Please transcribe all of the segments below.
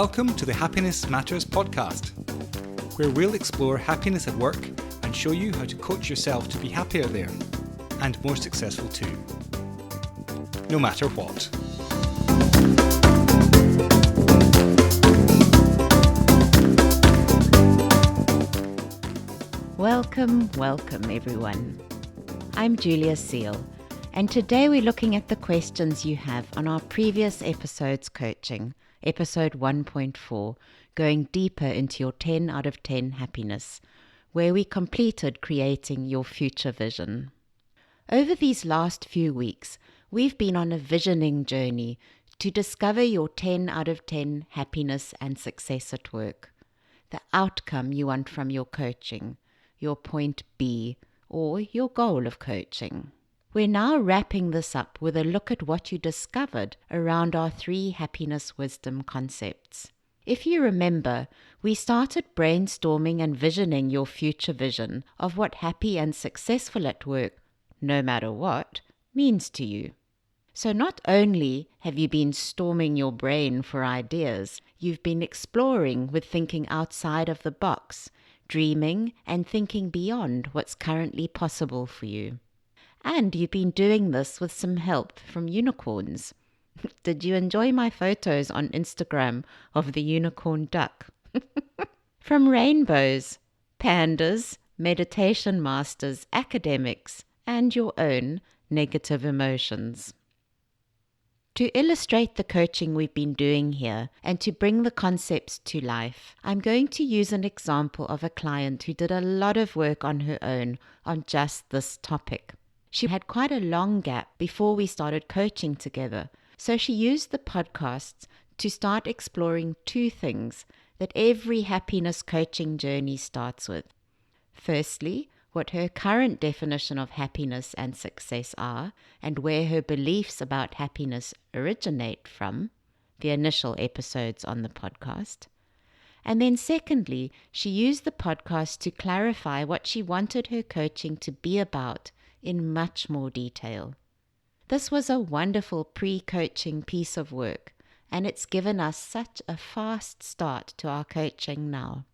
Welcome to the Happiness Matters podcast, where we'll explore happiness at work and show you how to coach yourself to be happier there and more successful too, no matter what. Welcome everyone. I'm Julia Seal, and today we're looking at the questions you have on our previous episode's coaching, episode 1.4, going deeper into your 10 out of 10 happiness, where we completed creating your future vision. Over these last few weeks, we've been on a visioning journey to discover your 10 out of 10 happiness and success at work, the outcome you want from your coaching, your point B, or your goal of coaching. We're now wrapping this up with a look at what you discovered around our 3 happiness wisdom concepts. If you remember, we started brainstorming and visioning your future vision of what happy and successful at work, no matter what, means to you. So not only have you been storming your brain for ideas, you've been exploring with thinking outside of the box, dreaming and thinking beyond what's currently possible for you. And you've been doing this with some help from unicorns. Did you enjoy my photos on Instagram of the unicorn duck? From rainbows, pandas, meditation masters, academics, and your own negative emotions. To illustrate the coaching we've been doing here and to bring the concepts to life, I'm going to use an example of a client who did a lot of work on her own on just this topic. She had quite a long gap before we started coaching together, so she used the podcasts to start exploring 2 things that every happiness coaching journey starts with. Firstly, what her current definition of happiness and success are, and where her beliefs about happiness originate from, the initial episodes on the podcast. And then secondly, she used the podcast to clarify what she wanted her coaching to be about in much more detail. This was a wonderful pre-coaching piece of work, and it's given us such a fast start to our coaching now.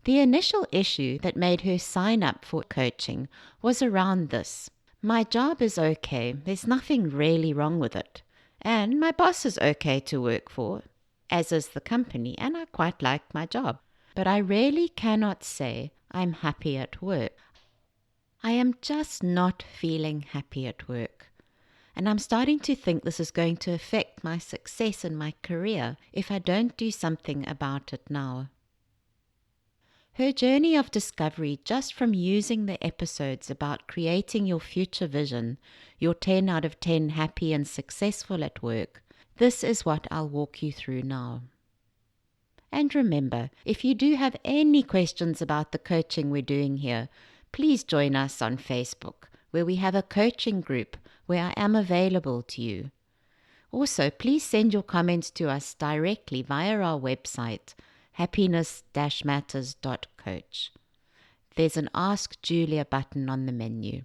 The initial issue that made her sign up for coaching was around this. My job is okay, there's nothing really wrong with it, and my boss is okay to work for, as is the company, and I quite like my job. But I really cannot say I'm happy at work. I am just not feeling happy at work. And I'm starting to think this is going to affect my success in my career if I don't do something about it now. Her journey of discovery just from using the episodes about creating your future vision, your 10 out of 10 happy and successful at work, this is what I'll walk you through now. And remember, if you do have any questions about the coaching we're doing here, please join us on Facebook, where we have a coaching group where I am available to you. Also, please send your comments to us directly via our website, Happiness-Matters.coach. There's an Ask Julia button on the menu.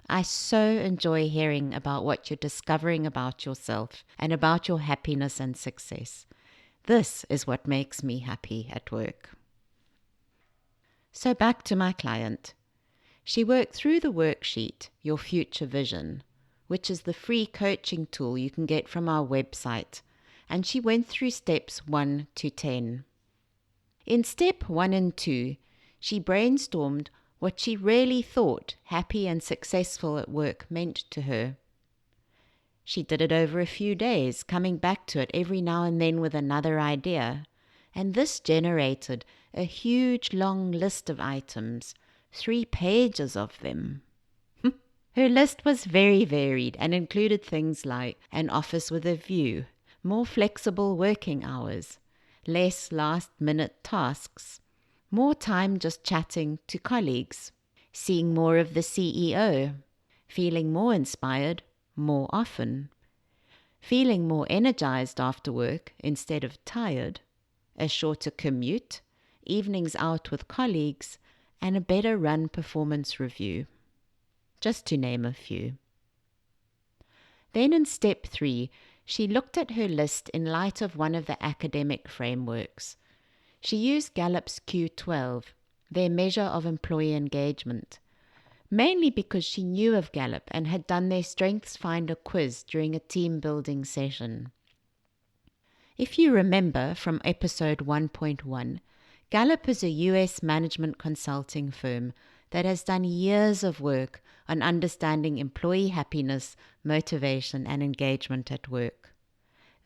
I so enjoy hearing about what you're discovering about yourself and about your happiness and success. This is what makes me happy at work. So back to my client. She worked through the worksheet, Your Future Vision, which is the free coaching tool you can get from our website, and she went through steps 1 to 10. In step 1 and 2, she brainstormed what she really thought happy and successful at work meant to her. She did it over a few days, coming back to it every now and then with another idea, and this generated a huge long list of items, 3 pages of them. Her list was very varied and included things like an office with a view, more flexible working hours, less last-minute tasks, more time just chatting to colleagues, seeing more of the CEO, feeling more inspired more often, feeling more energized after work instead of tired, a shorter commute, evenings out with colleagues, and a better run performance review, just to name a few. Then in step 3, She looked at her list in light of one of the academic frameworks. She used Gallup's Q12, their measure of employee engagement, mainly because she knew of Gallup and had done their Strengths Finder quiz during a team-building session. If you remember from episode 1.1, Gallup is a US management consulting firm that has done years of work on understanding employee happiness, motivation, and engagement at work.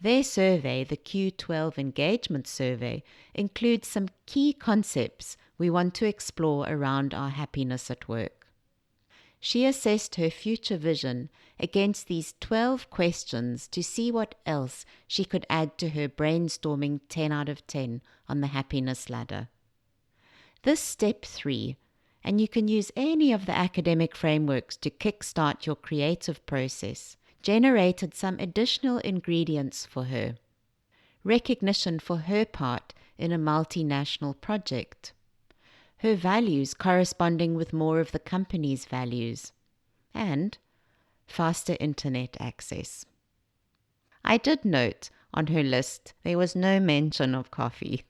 Their survey, the Q12 Engagement Survey, includes some key concepts we want to explore around our happiness at work. She assessed her future vision against these 12 questions to see what else she could add to her brainstorming 10 out of 10 on the happiness ladder. This step 3, and you can use any of the academic frameworks to kickstart your creative process, generated some additional ingredients for her. Recognition for her part in a multinational project. Her values corresponding with more of the company's values. And faster internet access. I did note on her list there was no mention of coffee.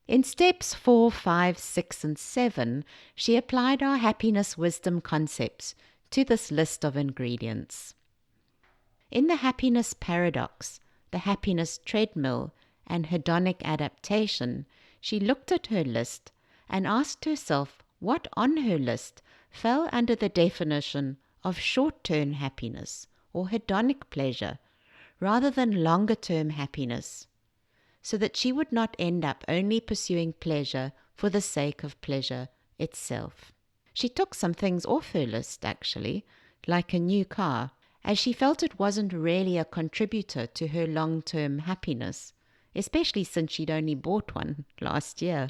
In steps 4, 5, 6, and 7, she applied our happiness wisdom concepts to this list of ingredients. In the happiness paradox, the happiness treadmill, and hedonic adaptation, she looked at her list and asked herself what on her list fell under the definition of short-term happiness or hedonic pleasure rather than longer-term happiness, so that she would not end up only pursuing pleasure for the sake of pleasure itself. She took some things off her list, actually, like a new car, as she felt it wasn't really a contributor to her long-term happiness, especially since she'd only bought one last year.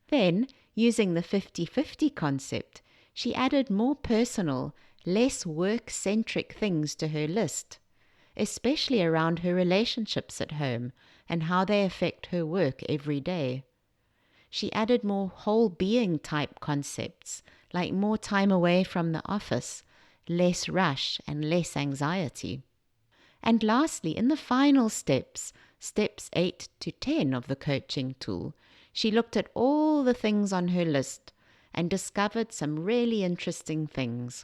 Then, using the 50-50 concept, she added more personal, less work-centric things to her list, especially around her relationships at home and how they affect her work every day. She added more whole being type concepts, like more time away from the office, less rush and less anxiety. And lastly, in the final steps 8 to 10 of the coaching tool, she looked at all the things on her list and discovered some really interesting things.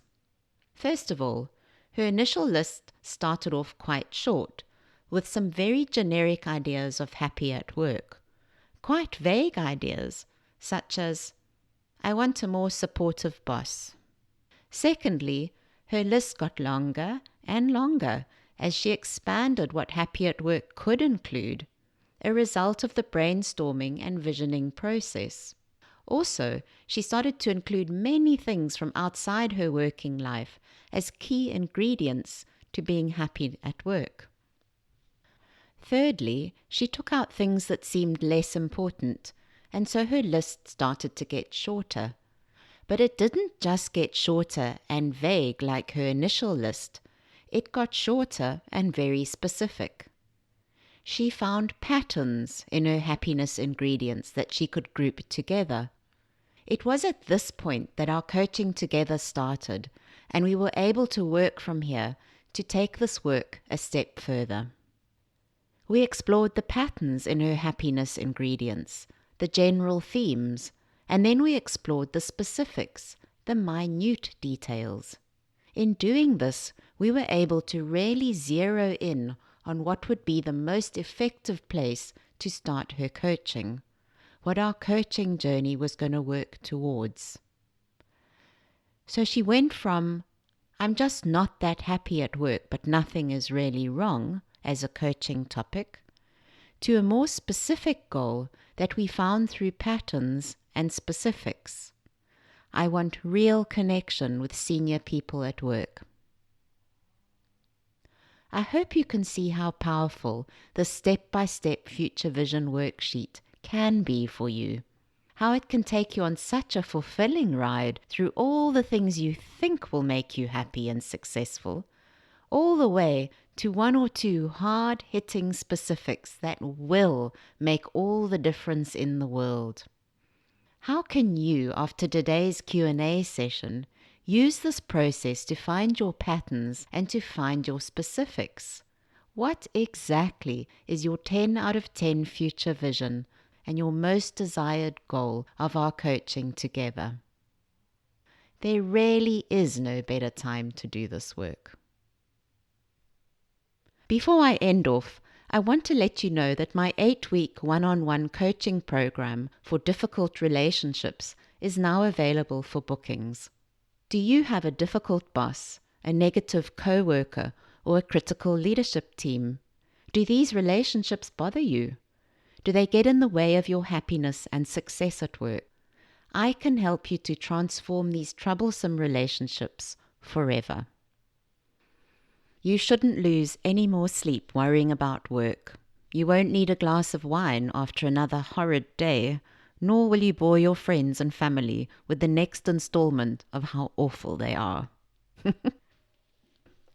First of all, her initial list started off quite short, with some very generic ideas of happy at work. Quite vague ideas, such as, I want a more supportive boss. Secondly, her list got longer and longer as she expanded what happy at work could include, a result of the brainstorming and visioning process. Also, she started to include many things from outside her working life as key ingredients to being happy at work. Thirdly, she took out things that seemed less important, and so her list started to get shorter. But it didn't just get shorter and vague like her initial list. It got shorter and very specific. She found patterns in her happiness ingredients that she could group together. It was at this point that our coaching together started, and we were able to work from here to take this work a step further. We explored the patterns in her happiness ingredients, the general themes, and then we explored the specifics, the minute details. In doing this, we were able to really zero in on what would be the most effective place to start her coaching, what our coaching journey was going to work towards. So she went from, I'm just not that happy at work, but nothing is really wrong, as a coaching topic, to a more specific goal that we found through patterns and specifics. I want real connection with senior people at work. I hope you can see how powerful the step-by-step future vision worksheet can be for you. How it can take you on such a fulfilling ride through all the things you think will make you happy and successful, all the way to one or two hard-hitting specifics that will make all the difference in the world. How can you, after today's Q&A session, Use this process to find your patterns and to find your specifics. What exactly is your 10 out of 10 future vision and your most desired goal of our coaching together? There really is no better time to do this work. Before I end off, I want to let you know that my 8-week one-on-one coaching program for difficult relationships is now available for bookings. Do you have a difficult boss, a negative coworker, or a critical leadership team? Do these relationships bother you? Do they get in the way of your happiness and success at work? I can help you to transform these troublesome relationships forever. You shouldn't lose any more sleep worrying about work. You won't need a glass of wine after another horrid day, nor will you bore your friends and family with the next installment of how awful they are.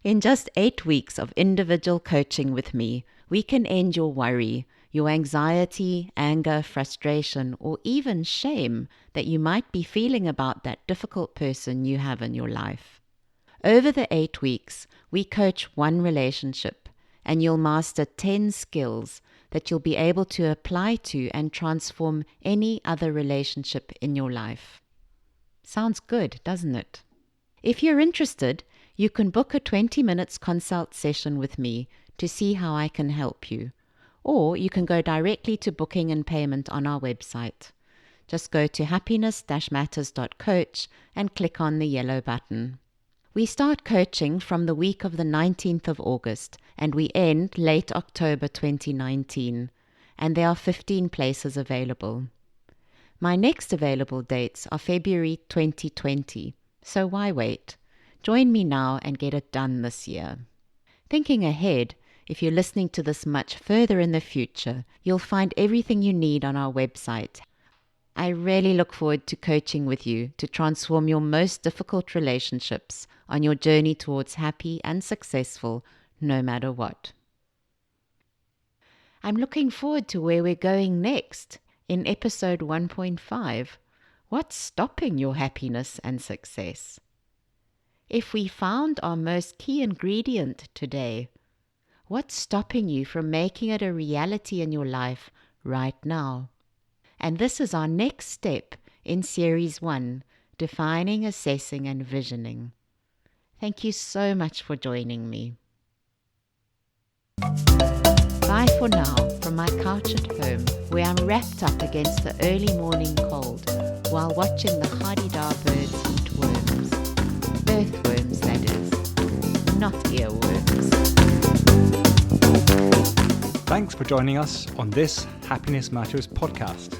In just 8 weeks of individual coaching with me, we can end your worry, your anxiety, anger, frustration, or even shame that you might be feeling about that difficult person you have in your life. Over the 8 weeks, we coach one relationship, and you'll master 10 skills that you'll be able to apply to and transform any other relationship in your life. Sounds good, doesn't it? If you're interested, you can book a 20 minutes consult session with me to see how I can help you. Or you can go directly to booking and payment on our website. Just go to Happiness-Matters.coach and click on the yellow button. We start coaching from the week of the 19th of August and we end late October 2019, and there are 15 places available. My next available dates are February 2020, so why wait? Join me now and get it done this year. Thinking ahead, if you're listening to this much further in the future, you'll find everything you need on our website. I really look forward to coaching with you to transform your most difficult relationships on your journey towards happy and successful, no matter what. I'm looking forward to where we're going next in episode 1.5. What's stopping your happiness and success? If we found our most key ingredient today, what's stopping you from making it a reality in your life right now? And this is our next step in Series 1, Defining, Assessing and Visioning. Thank you so much for joining me. Bye for now from my couch at home, where I'm wrapped up against the early morning cold while watching the hardy-dar birds eat worms. Earthworms, that is, not earworms. Thanks for joining us on this Happiness Matters podcast.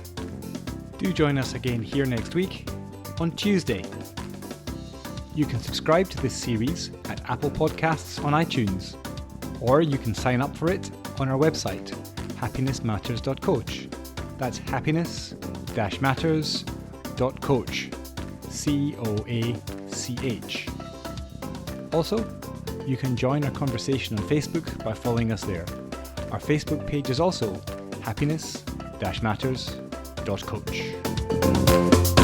Do join us again here next week on Tuesday. You can subscribe to this series at Apple Podcasts on iTunes, or you can sign up for it on our website, Happiness-Matters.coach. That's Happiness-Matters.coach. COACH. Also, you can join our conversation on Facebook by following us there. Our Facebook page is also Happiness-Matters.coach.